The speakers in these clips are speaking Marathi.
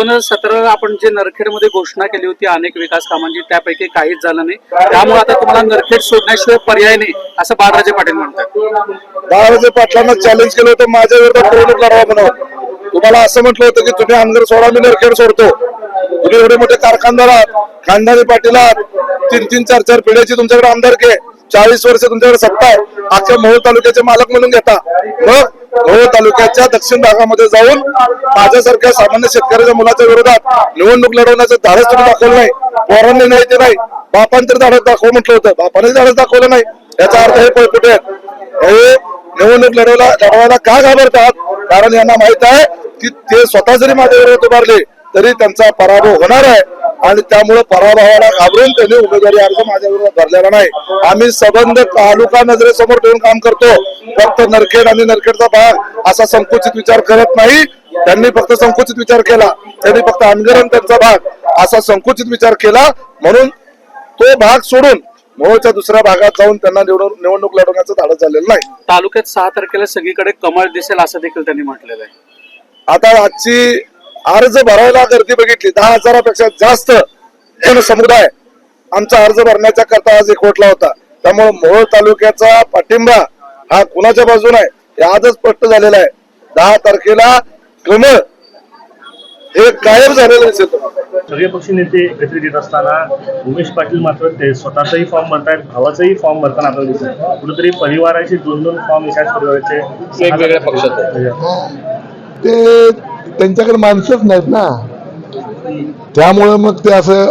2017 आपण जे नरखेडमध्ये घोषणा केली होती अनेक विकास कामांची, त्यापैकी काहीच झालं नाही. त्यामुळे आता तुम्हाला नरखेड सोडण्याशिवाय पर्याय नाही असं बाळराजे पाटील म्हणतात. बाळराजे पाटलांना चॅलेंज केलं होतं माझ्या विरोधात निवडणूक लढवा म्हणून. तुम्हाला असं म्हटलं होतं की तुम्ही अनगर सोडा, मी नरखेड सोडतो. तुम्ही एवढे मोठे कारखानदार आहात, खानदानी पाटील आहात, 3-3, 4-4 पिढ्याची तुमच्याकडे आमदारकी आहे, 40 वर्ष तुमच्याकडे सत्ता आहे, अख्ख्या मोहोळ तालुक्याचे मालक म्हणून घेता. मग मोहोळ तालुक्याच्या दक्षिण भागामध्ये जाऊन माझ्यासारख्या सामान्य शेतकऱ्याच्या मुलाच्या विरोधात निवडणूक लढवण्याचं धाडस तुम्ही दाखवलं नाही. पोरांनी नाही ते नाही, बापान तर धाडस दाखव म्हटलं होतं, बापाने धाडस दाखवलं नाही. याचा अर्थ हे पळकुटे आहेत. हे निवडणूक लढवायला का घाबरतात? कारण यांना माहित आहे की ते स्वतः जरी माझ्या विरोधात उभारले तरी त्यांचा पराभव होणार आहे आणि त्यामुळे पराभवाला घाबरून त्यांनी उमेदवारी अर्ज माझ्या विरोधात भरलेला नाही. आम्ही संबंध तालुका नजरेसमोर ठेवून काम करतो. फक्त नरखेड आणि नरखेडचा भाग असा संकुचित विचार करत नाही. त्यांनी फक्त संकुचित विचार केला, त्यांनी फक्त अनगरण त्यांचा भाग असा संकुचित विचार केला, म्हणून तो भाग सोडून मोहोळच्या दुसऱ्या भागात जाऊन त्यांना निवडणूक लढवण्याचं धाडस झालेलं नाही. तालुक्यात 6 तारखेला सगळीकडे कमळ दिसेल असं देखील त्यांनी म्हटलेलं आहे. आता आजची अर्ज भरायला गर्दी बघितली, 10,000पेक्षा जास्त जनसमुदाय आमचा अर्ज भरण्याच्या करता आज एकवटला होता. त्यामुळे मोहोळ तालुक्याचा पाठिंबा हा कुणाच्या बाजूने आहे हे आजच स्पष्ट झालेला आहे. 10 तारखेला कमळ हे गायब झालेलं दिसत. सगळे पक्षी नेते एकत्रित येत असताना उमेश पाटील मात्र ते स्वतःचाही फॉर्म भरतायत, भावाचाही फॉर्म भरताना आपल्याला दिसत. कुठेतरी परिवाराचे 2-2 फॉर्म एकाच परिवाराचे वेगवेगळ्या पक्षात, ते त्यांच्याकडे माणसंच नाहीत ना, त्यामुळं मग ते असं.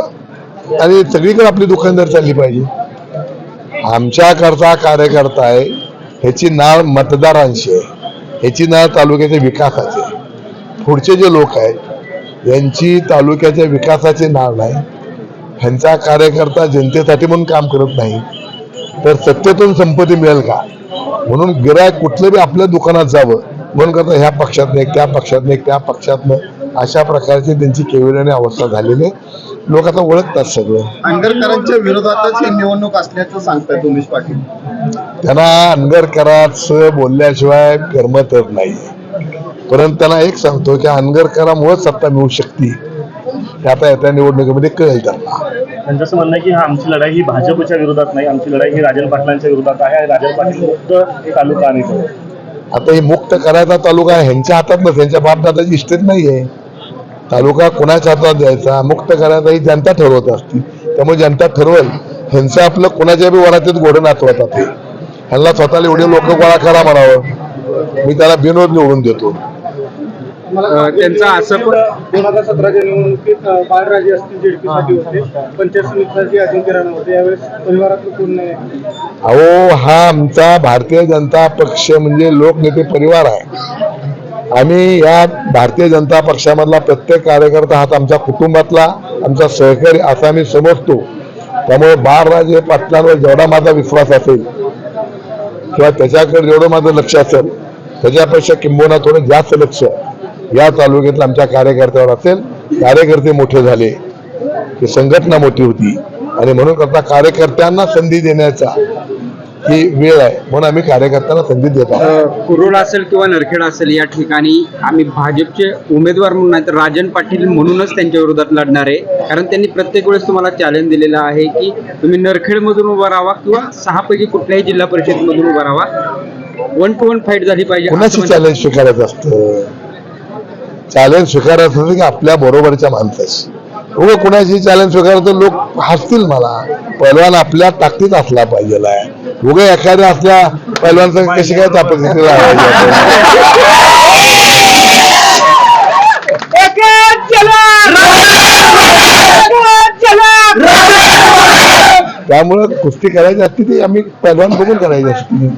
आणि सगळीकडे आपली दुकानदार चालली पाहिजे. आमच्याकरता कार्यकर्ता आहे ह्याची नाळ मतदारांशी आहे, ह्याची नाळ तालुक्याच्या विकासाची आहे. पुढचे जे लोक आहेत यांची तालुक्याच्या विकासाची नाळ नाही. ह्यांचा कार्यकर्ता जनतेसाठी म्हणून काम करत नाही तर सत्तेतून संपत्ती मिळेल का म्हणून गिरायक कुठलं बी आपल्या दुकानात जावं म्हणून करता ह्या पक्षात नाही, त्या पक्षात नाही, त्या पक्षात नाही, अशा प्रकारची त्यांची केविळाने अवस्था झालेली आहे. लोक आता ओळखतात सगळं. अनगरकरांच्या विरोधातच ही निवडणूक असल्याचं सांगतायत उमेश पाटील. त्यांना अनगरकरांचं बोलल्याशिवाय करमतच नाही. परंतु त्यांना एक सांगतो की अनगरकरांमुळे सत्ता मिळू शकते हे आता येत्या निवडणुकीमध्ये कळेल त्यांना. त्यांचं असं म्हणणं आहे की आमची लढाई ही भाजपच्या विरोधात नाही, आमची लढाई ही राजन पाटलांच्या विरोधात आहे. राजन पाटील मुक्त हे तालुका आणि आता हे मुक्त करायचा तालुका ह्यांच्या हातात नसेल, त्यांच्या बापदादाची इस्टेट नाहीये. तालुका कोणाच्या हातात द्यायचा, मुक्त करायचा ही जनता ठरवत असते. त्यामुळे जनता ठरवल. ह्यांचं आपलं कोणाच्या बी वरातीत घोडं नाचवतात. ह्यांना स्वतःला एवढे लोक गोळा करा म्हणावं, मी त्याला बिनोद निवडून देतो. त्यांचा असं पण 2017च्या निवडणुकीत बाळराजे असतील जेडपीसाठी होते, पंचायत समितीसाठी अजिंक्य राणा होते. यावेळेस परिवारातलं कोण नाही. अहो, हा आमचा भारतीय जनता पक्ष म्हणजे लोकनेते परिवार आहे. आम्ही या भारतीय जनता पक्षामधला प्रत्येक कार्यकर्ता हा आमच्या कुटुंबातला आमचा सहकारी असा आम्ही समजतो. त्यामुळे बाळराजे पाटलांवर जेवढा माझा विश्वास असेल किंवा त्याच्याकडे जेवढं माझं लक्ष असेल त्याच्यापेक्षा किंबहुना थोडं जास्त लक्ष या तालुक्यातल्या आमच्या कार्यकर्त्यावर असेल. कार्यकर्ते मोठे झाले की संघटना मोठी होती आणि म्हणून करता कार्यकर्त्यांना संधी देण्याचा ही वेळ आहे म्हणून आम्ही कार्यकर्त्यांना संधी देत आहोत. कुरुड असेल किंवा नरखेड असेल या ठिकाणी आम्ही भाजपचे उमेदवार म्हणून नाही तर राजन पाटील म्हणूनच त्यांच्या विरोधात लढणार आहे. कारण त्यांनी प्रत्येक वेळेस तुम्हाला चॅलेंज दिलेलं आहे की तुम्ही नरखेडमधून उभा राहावा किंवा 6 पैकी कुठल्याही जिल्हा परिषदमधून उभा राहावा. 1 to 1 फाईट झाली पाहिजे. कुणाची चॅलेंज स्वीकारायचं असतं? चॅलेंज स्वीकारायचं असतं की आपल्या बरोबरच्या माणसाची. उभं कुणाची चॅलेंज स्वीकारतो लोक हसतील मला. पहिलवान आपल्या ताकदीत असला पाहिजे. उभे एखाद्या असल्या पहिलवानचं कशी काय ताकद त्यामुळे कुस्ती करायची असती ती आम्ही पहिलवान बघून करायची असती.